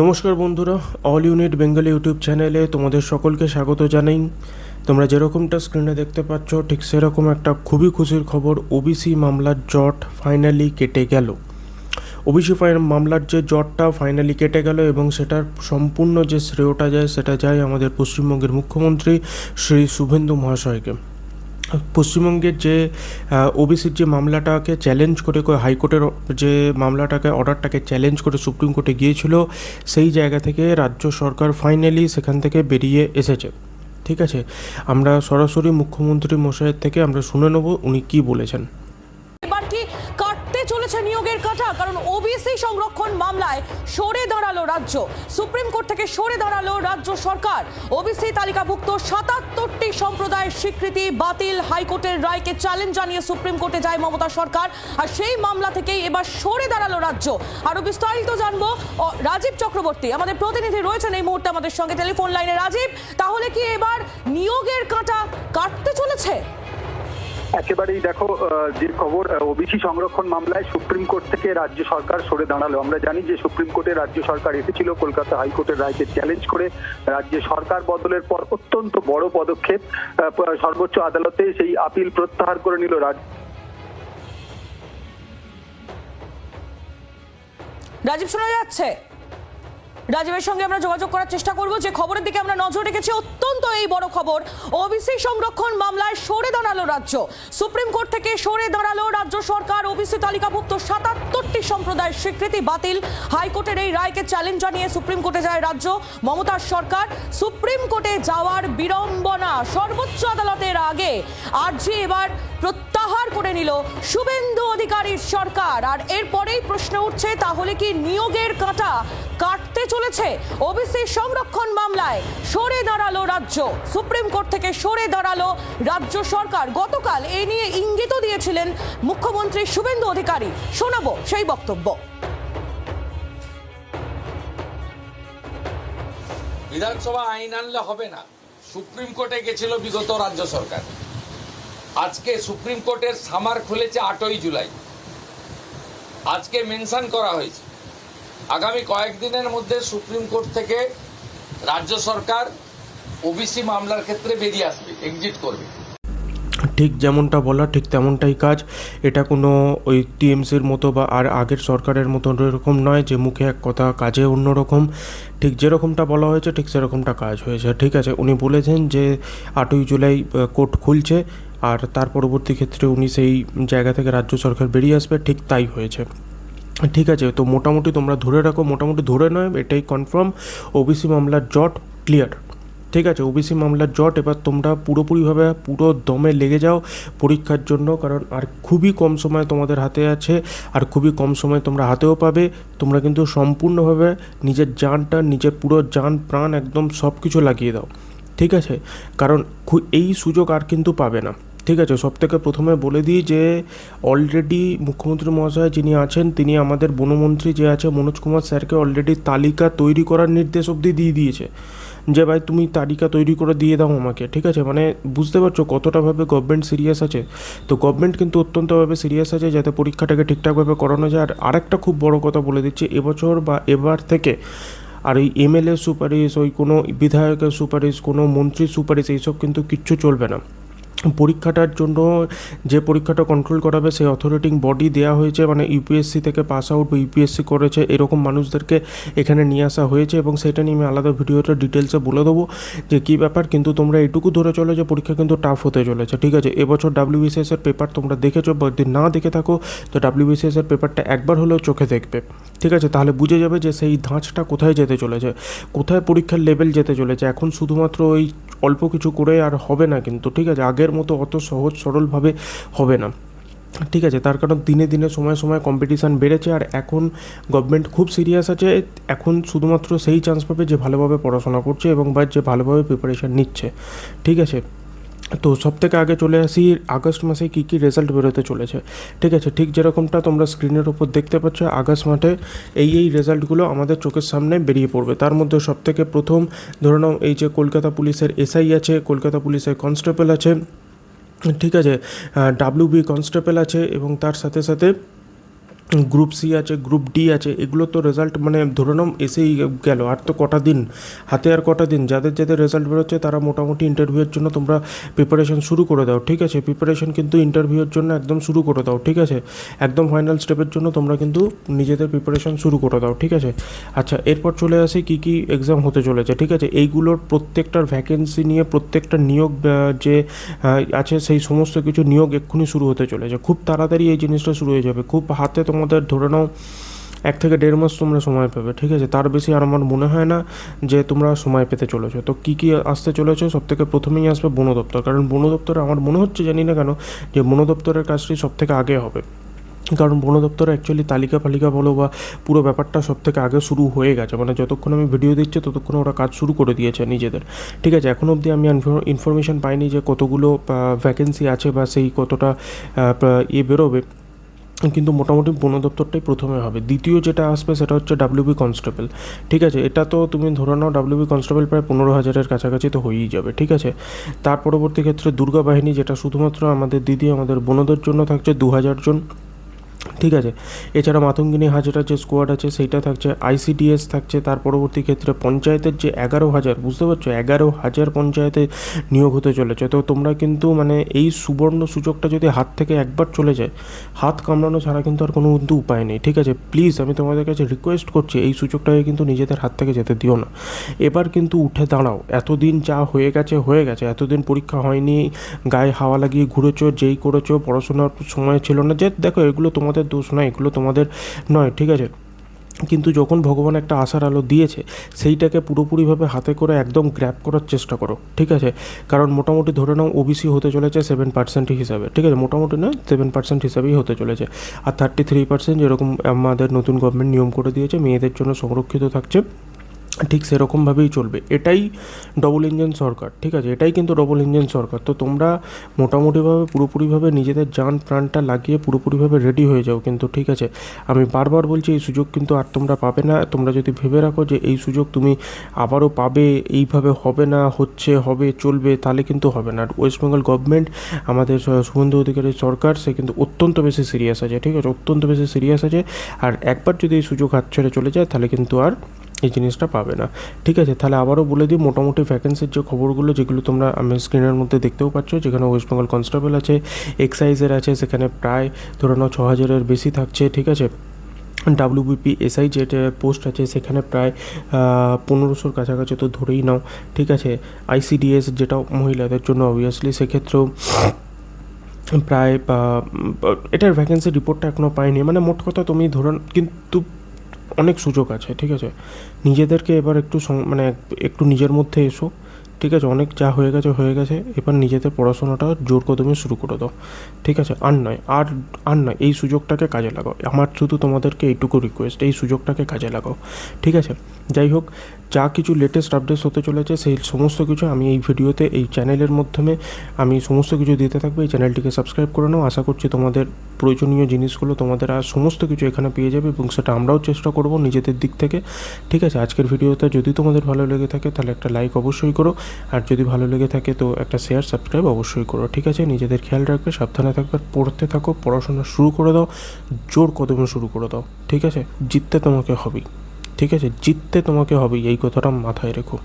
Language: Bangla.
নমস্কার বন্ধুরা, অল ইউনিট বেঙ্গলি ইউটিউব চ্যানেলে তোমাদের সকলকে স্বাগত জানাই। তোমরা যেরকমটা স্ক্রিনে দেখতে পাচ্ছ ঠিক সেরকম একটা খুবই খুশির খবর। ওবিসি মামলার জট ফাইনালি কেটে গেল। ওবিসি মামলার যে জটটা ফাইনালি কেটে গেল এবং সেটার সম্পূর্ণ যে শ্রেয়টা যায় সেটা যায় আমাদের পশ্চিমবঙ্গের মুখ্যমন্ত্রী শ্রী শুভেন্দু মহাশয়কে। পশ্চিমবঙ্গের যে ওবিসির যে মামলাটাকে চ্যালেঞ্জ করে হাইকোর্টের যে মামলাটাকে অর্ডারটাকে চ্যালেঞ্জ করে সুপ্রিম কোর্টে গিয়েছিল, সেই জায়গা থেকে রাজ্য সরকার ফাইনালি সেখান থেকে বেরিয়ে এসেছে। ঠিক আছে, আমরা সরাসরি মুখ্যমন্ত্রী মশাইয়ের থেকে আমরা শুনে নেব উনি কী বলেছেন। চলেছে নিয়োগের কথা, কারণ ওবিসি সংরক্ষণ মামলায় সরে দাঁড়ালো রাজ্য। সুপ্রিম কোর্ট থেকে সরে দাঁড়ালো রাজ্য সরকার। ওবিসি তালিকাভুক্ত ৭৭টি সম্প্রদায়ের স্বীকৃতি বাতিল। হাইকোর্টের রায়কে চ্যালেঞ্জ জানিয়ে সুপ্রিম কোর্টে যায় মমতা সরকার, আর সেই মামলা থেকেই এবার সরে দাঁড়ালো রাজ্য। আরো বিস্তারিত জানবো, রাজীব চক্রবর্তী আমাদের প্রতিনিধি রয়েছেন এই মুহূর্তে আমাদের সঙ্গে টেলিফোন লাইনে। রাজীব, তাহলে কি এবার নিয়োগের কাঁটা কাটতে চলেছে? একেবারেই দেখো, যে খবর ওবিসি সংরক্ষণ মামলায় সুপ্রিম কোর্ট থেকে রাজ্য সরকার সরে দাঁড়ালো। আমরা জানি যে সুপ্রিম কোর্টে রাজ্য সরকার এসেছিল কলকাতা হাইকোর্টের রায়কে চ্যালেঞ্জ করে। রাজ্য সরকার বদলের পর অত্যন্ত বড় পদক্ষেপ, সর্বোচ্চ আদালতে সেই আপিল প্রত্যাহার করে নিল রাজীব, শোনা যাচ্ছে? রাজীবের সঙ্গে আমরা যোগাযোগ করার চেষ্টা করব। যে খবরের দিকে আমরা নজর রেখেছি, অত্যন্ত এই বড় খবর, ওবিসি সংরক্ষণ মামলায় সরে দাঁড়ালো রাজ্য। সুপ্রিম কোর্ট থেকে সরে দাঁড়ালো রাজ্য সরকার। ওবিসি তালিকাভুক্ত ৭৭টি সম্প্রদায়ের স্বীকৃতি বাতিল। হাইকোর্টের এই রায়কে চ্যালেঞ্জ জানিয়ে সুপ্রিম কোর্টে যায় রাজ্য। মমতার সরকার সুপ্রিম কোর্টে যাওয়ার বিড়ম্বনা, সর্বোচ্চ আদালতের আগে আর্জি এবার প্রত্যাহার করে নিল শুভেন্দু অধিকারীর সরকার। আর এরপরেই প্রশ্ন উঠছে, তাহলে কি নিয়োগের কাঁটা কাটতে চলেছে? ওবিসি সংরক্ষণ মামলায় সরে দাঁড়ালো রাজ্য। সুপ্রিম কোর্ট থেকে সরে দাঁড়ালো রাজ্য সরকার। গতকাল এই নিয়ে ইঙ্গিতও দিয়েছিলেন মুখ্যমন্ত্রী শুভেন্দু অধিকারী। শোনাবো সেই বক্তব্য। বিধানসভা আইন আনলে হবে না, সুপ্রিম কোর্টে গেছিল বিগত রাজ্য সরকার। আজকে সুপ্রিম কোর্টের সামার খুলেছে 8ই জুলাই। আজকে মেনশন করা হয়েছে আগামী কয়েকদিনের মধ্যে সুপ্রিম কোর্ট থেকে রাজ্য সরকার ওবিসি মামলার ক্ষেত্রে বেরিয়ে আসবে, এক্সিট করবে। ঠিক যেমনটা বলা ঠিক তেমনটাই কাজ। এটা কোনো ওই টিএমসির মতো বা আর আগের সরকারের মতো এরকম নয় যে মুখে এক কথা কাজে অন্যরকম। ঠিক যেরকমটা বলা হয়েছে ঠিক সেরকমটা কাজ হয়েছে। ঠিক আছে, উনি বলেছেন যে 8ই জুলাই কোর্ট খুলছে, আর তার পরবর্তী ক্ষেত্রে উনি সেই জায়গা থেকে রাজ্য সরকার বেরিয়ে আসবে। ঠিক তাই হয়েছে। ঠিক আছে, তো মোটামুটি তোমরা ধরে রাখো, মোটামুটি ধরে নয়, এটাই কনফার্ম, ওবিসি মামলার জট ক্লিয়ার। ঠিক আছে, ওবিসি মামলার জট এবার তোমরা পুরোপুরিভাবে পুরো দমে লেগে যাও পরীক্ষার জন্য, কারণ আর খুবই কম সময় তোমাদের হাতে আছে, আর খুবই কম সময় তোমরা হাতেও পাবে। তোমরা কিন্তু সম্পূর্ণভাবে নিজের জানটা, নিজের পুরো জান প্রাণ একদম সব কিছু লাগিয়ে দাও। ঠিক আছে, কারণ এই সুযোগ আর কিন্তু পাবে না। ঠিক আছে, সব থেকে প্রথমে বলে দিই যে অলরেডি মুখ্যমন্ত্রী মহাশয় যিনি আছেন, তিনি আমাদের বনমন্ত্রী যে আছে মনোজ কুমার স্যারকে অলরেডি তালিকা তৈরি করার নির্দেশ অবধি দিয়ে দিয়েছে যে ভাই তুমি তালিকা তৈরি করে দিয়ে দাও আমাকে। ঠিক আছে, মানে বুঝতে পারছো কতটাভাবে গভর্নমেন্ট সিরিয়াস আছে। তো গভর্নমেন্ট কিন্তু অত্যন্তভাবে সিরিয়াস আছে যাতে পরীক্ষাটাকে ঠিকঠাকভাবে করানো যায়। আর আরেকটা খুব বড় কথা বলে দিচ্ছি, এবছর বা এবার থেকে আর ওই এমএলএ সুপারিশ, ওই কোনো বিধায়কের সুপারিশ, কোনো মন্ত্রীর সুপারিশ, এইসব কিন্তু কিচ্ছু চলবে না। পরীক্ষাটার জন্য যে পরীক্ষাটা কন্ট্রোল করাবে সেই অথরিটিং বডি দেওয়া হয়েছে, মানে ইউপিএসসি থেকে পাস আউট বা ইউপিএসসি করেছে এরকম মানুষদেরকে এখানে নিয়ে আসা হয়েছে, এবং সেটা নিয়ে আমি আলাদা ভিডিওতে ডিটেলসে বলে দেবো যে কী ব্যাপার। কিন্তু তোমরা এইটুকু ধরে চলো যে পরীক্ষা কিন্তু টাফ হতে চলেছে। ঠিক আছে, এবছর ডাব্লিউবিসিএসের পেপার তোমরা দেখেছো, যদি না দেখে থাকো তো ডাব্লিউবিসিএসের পেপারটা একবার হলেও চোখে দেখবে। ঠিক আছে, তাহলে বুঝে যাবে যে সেই ধাঁচটা কোথায় যেতে চলেছে, কোথায় পরীক্ষার লেভেল যেতে চলেছে। এখন শুধুমাত্র ওই অল্প কিছু করে আর হবে না কিন্তু। ঠিক আছে, আগের মতো অত সহজ সরলভাবে হবে না। ঠিক আছে, তার কারণ দিনে দিনে সময় সময় কম্পিটিশান বেড়েছে, আর এখন গভর্নমেন্ট খুব সিরিয়াস আছে। এখন শুধুমাত্র সেই চান্স পাবে যে ভালোভাবে পড়াশোনা করছে এবং বা যে ভালোভাবে প্রিপারেশান নিচ্ছে। ঠিক আছে, তো সব থেকে আগে চলে আসি আগস্ট মাসে কী কী রেজাল্ট বেরোতে চলেছে। ঠিক আছে, ঠিক যেরকমটা তোমরা স্ক্রিনের ওপর দেখতে পাচ্ছ, আগস্ট মাসে এই রেজাল্টগুলো আমাদের চোখের সামনে বেরিয়ে পড়বে। তার মধ্যে সব থেকে প্রথম ধরে নাও এই যে কলকাতা পুলিশের এসআই আছে, কলকাতা পুলিশের কনস্টেবল আছে, ঠিক আছে, ডাব্লিউবি কনস্টেবল আছে, এবং তার সাথে সাথে গ্রুপ সি আছে, গ্রুপ ডি আছে, এগুলো তো রেজাল্ট মানে ধরে নাও এসেই গেল, আর তো কটা দিন হাতে, আর কটা দিন। যাদের যাদের রেজাল্ট বেরোচ্ছে তারা মোটামুটি ইন্টারভিউয়ের জন্য তোমরা প্রিপারেশন শুরু করে দাও, ঠিক আছে? প্রিপারেশন কিন্তু ইন্টারভিউয়ের জন্য একদম শুরু করে দাও, ঠিক আছে? একদম ফাইনাল স্টেপের জন্য তোমরা কিন্তু নিজেদের প্রিপারেশন শুরু করে দাও, ঠিক আছে? আচ্ছা, এরপর চলে আসি কী কী এক্সাম হতে চলেছে, ঠিক আছে? এইগুলোর প্রত্যেকটার ভ্যাকেন্সি নিয়ে প্রত্যেকটা নিয়োগ যে আছে সেই সমস্ত কিছু নিয়োগ এক্ষুনি শুরু হতে চলেছে। খুব তাড়াতাড়ি এই জিনিসটা শুরু হয়ে যাবে, খুব হাতে তোমাদের ধরে নাও 1 থেকে 1.5 মাস তোমরা সময় পাবে, ঠিক আছে? তার বেশি আর আমার মনে হয় না যে তোমরা সময় পেতে চলেছো। তো কী কী আসতে চলেছে, সবথেকে প্রথমেই আসবে বন দপ্তর, কারণ বন দপ্তরে আমার মনে হচ্ছে, জানি না কেন, যে বন দপ্তরের কাজটি সবথেকে আগে হবে। কারণ বন দপ্তরে অ্যাকচুয়ালি তালিকা ফালিকা বলো বা পুরো ব্যাপারটা সব থেকে আগে শুরু হয়ে গেছে, মানে যতক্ষণ আমি ভিডিও দিচ্ছি ততক্ষণ ওরা কাজ শুরু করে দিয়েছে নিজেদের, ঠিক আছে? এখনও অবধি আমি ইনফরমেশন পাইনি যে কতগুলো ভ্যাকেন্সি আছে বা সেই কতটা বেরোবে, কিন্তু মোটামুটি বন দপ্তরটাই প্রথমে হবে। দ্বিতীয় যেটা আসবে সেটা হচ্ছে ডাব্লিউবি কনস্টেবল, ঠিক আছে? এটা তো তুমি ধরে নাও ডাব্লিউবি কনস্টেবল প্রায় 15,000-এর কাছাকাছি তো হয়েই যাবে, ঠিক আছে? তার পরবর্তী ক্ষেত্রে দুর্গা বাহিনী, যেটা শুধুমাত্র আমাদের আমাদের বনদের জন্য থাকছে 2,000 জন, ঠিক আছে? এছাড়া মাতঙ্গিনী হাজরা যে স্কোয়াড আছে সেইটা থাকছে, আইসিডিএস থাকছে। তার পরবর্তী ক্ষেত্রে পঞ্চায়েতের যে 11,000, বুঝতে পারছো, 11,000 পঞ্চায়েতে নিয়োগ হতে চলেছে। তো তোমরা কিন্তু মানে এই সুবর্ণ সুযোগটা যদি হাত থেকে একবার চলে যায়, হাত কামড়ানো ছাড়া কিন্তু আর কোনো কিন্তু উপায় নেই, ঠিক আছে? প্লিজ আমি তোমাদের কাছে রিকোয়েস্ট করছি, এই সুযোগটাকে কিন্তু নিজেদের হাত থেকে যেতে দিও না। এবার কিন্তু উঠে দাঁড়াও। এতদিন যা হয়ে গেছে হয়ে গেছে, এতদিন পরীক্ষা হয়নি, গায়ে হাওয়া লাগিয়ে ঘুরেছো, যেই করেছো, পড়াশোনার সময় ছিল না, যে দেখো এগুলো তোমাদের দোষ নয়, এগুলো তোমাদের নয়, ঠিক আছে? কিন্তু যখন ভগবান একটা আশার আলো দিয়েছে, সেইটাকে পুরোপুরিভাবে হাতে করে একদম গ্র্যাব করার চেষ্টা করো, ঠিক আছে? কারণ মোটামুটি ধরে নাও ওবিসি হতে চলেছে 7% হিসাবে, ঠিক আছে? মোটামুটি না, 7% হিসাবেই হতে চলেছে। আর 33% যেরকম আমাদের নতুন গভর্নমেন্ট নিয়ম করে দিয়েছে মেয়েদের জন্য সংরক্ষিত থাকছে, ঠিক সেরকমভাবেই চলবে। এটাই ডবল ইঞ্জিন সরকার, ঠিক আছে? এটাই কিন্তু ডবল ইঞ্জিন সরকার। তো তোমরা মোটামুটিভাবে পুরোপুরিভাবে নিজেদের জান প্রাণটা লাগিয়ে পুরোপুরিভাবে রেডি হয়ে যাও কিন্তু, ঠিক আছে? আমি বারবার বলছি, এই সুযোগ কিন্তু আর তোমরা পাবে না। তোমরা যদি ভেবে রাখো যে এই সুযোগ তুমি আবারও পাবে, এইভাবে হবে না, হচ্ছে, হবে, চলবে, তাহলে কিন্তু হবে না। আর ওয়েস্ট বেঙ্গল গভর্নমেন্ট, আমাদের শুভেন্দু অধিকারী সরকার, সে কিন্তু অত্যন্ত বেশি সিরিয়াস আছে, ঠিক আছে? অত্যন্ত বেশি সিরিয়াস আছে। আর একবার যদি এই সুযোগ হাত ছেড়ে চলে যায় তাহলে কিন্তু আর এই জিনিসটা পাবে না, ঠিক আছে? তাহলে আবারও বলে দিই, মোটামুটি ভ্যাকেন্সির যে খবরগুলো, যেগুলো তোমরা আমি স্ক্রিনের মধ্যে দেখতেও পাচ্ছ, যেখানে ওয়েস্ট বেঙ্গল কনস্টেবল আছে, এক্সাইজের আছে, সেখানে প্রায় ধরে নাও 6,000-এর বেশি থাকছে, ঠিক আছে? ডাব্লিউবিপি এসআই যেটা পোস্ট আছে সেখানে প্রায় 1500-র কাছাকাছি তো ধরেই নাও, ঠিক আছে? আইসিডিএস যেটা মহিলাদের জন্য অবভিয়াসলি, সেক্ষেত্রেও প্রায় এটার ভ্যাকেন্সি রিপোর্টটা এখনও পাইনি। মানে মোট কথা তুমি ধরুন, কিন্তু অনেক সুযোগ আছে, ঠিক আছে? নিজেদেরকে এবার একটু মানে একটু নিজের মধ্যে এসো, ঠিক আছে? অনেক যা হয়ে গেছে হয়ে গেছে, এবার নিজেদের পড়াশোনাটা জোর কদমে শুরু করে দাও, ঠিক আছে? আর নয়, এই সুযোগটাকে কাজে লাগাও। আমার শুধু তোমাদেরকে এইটুকু রিকোয়েস্ট, এই সুযোগটাকে কাজে লাগাও, ঠিক আছে? যাই হোক, যা কিছু লেটেস্ট আপডেটস হতে চলেছে সেই সমস্ত কিছু আমি এই ভিডিওতে, এই চ্যানেলের মাধ্যমে আমি সমস্ত কিছু দিতে থাকবো। এই চ্যানেলটিকে সাবস্ক্রাইব করে নাও। আশা করছি তোমাদের প্রয়োজনীয় জিনিসগুলো তোমাদের আর সমস্ত কিছু এখানে পেয়ে যাবে, এবং সেটা আমরাও চেষ্টা করব নিজেদের দিক থেকে, ঠিক আছে? আজকের ভিডিওটা যদি তোমাদের ভালো লেগে থাকে তাহলে একটা লাইক অবশ্যই করো, আর যদি ভালো লেগে থাকে তো একটা শেয়ার, সাবস্ক্রাইব অবশ্যই করো, ঠিক আছে? নিজেদের খেয়াল রাখবে, সাবধানে থাকবে, পড়তে থাকো, পড়াশোনা শুরু করে দাও, জোর কদমে শুরু করে দাও, ঠিক আছে? জিততে তোমাকে হবেই, ঠিক আছে? জিততে তোমাকে হবেই, এই কথাটা মাথায় রেখো।